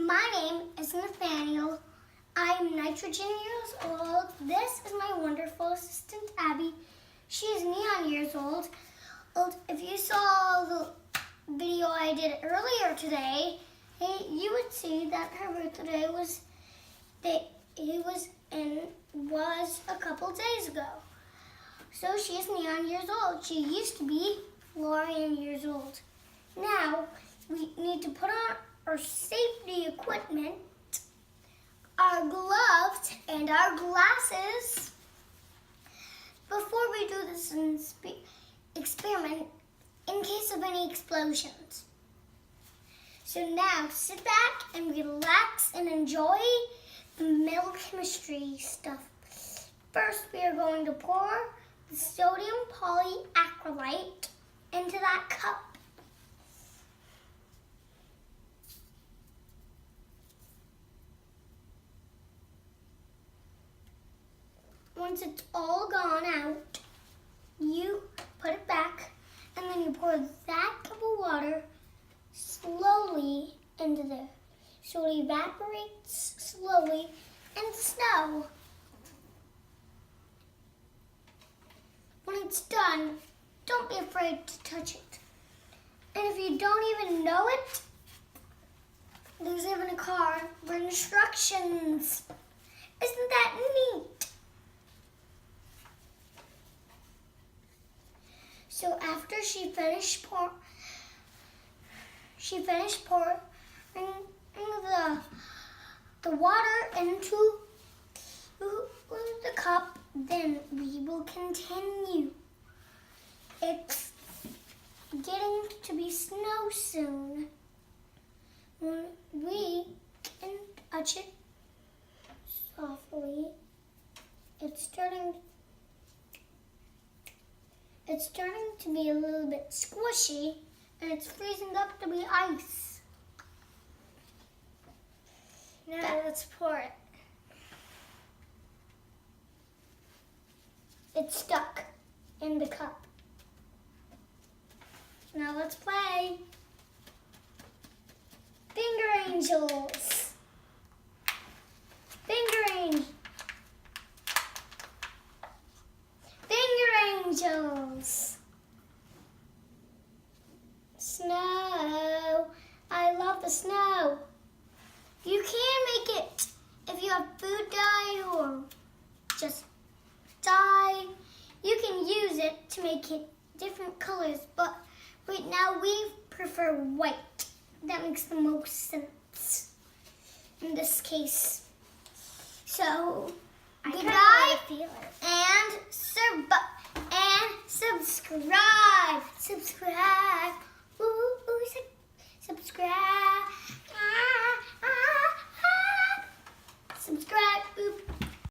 My name is Nathaniel. I'm nitrogen years old. This is my wonderful assistant, Abby. She is neon years old. If you saw the video I did earlier today, you would see that her birthday was a couple days ago. So she is neon years old. She used to be Florian years old. Now we need to put on our safety equipment, our gloves, and our glasses before we do this experiment in case of any explosions. So now sit back and relax and enjoy the Mel Chemistry stuff. First, we are going to pour the sodium polyacrylate into that cup. Once it's all gone out, you put it back, and then you pour that cup of water slowly into there. So it evaporates slowly into snow. When it's done, don't be afraid to touch it. And if you don't even know it, there's even a card for instructions. Isn't that neat? So after she finished pouring the water into the cup, then we will continue. It's getting to be snow soon. When we can touch it softly, it's starting to be a little bit squishy, and it's freezing up to be ice. Now let's pour it. It's stuck in the cup. Now let's play. Finger angels. Angels. Snow. I love the snow. You can make it if you have food dye or just dye. You can use it to make it different colors, but right now we prefer white. That makes the most sense in this case. So, goodbye and subscribe. Subscribe. Subscribe.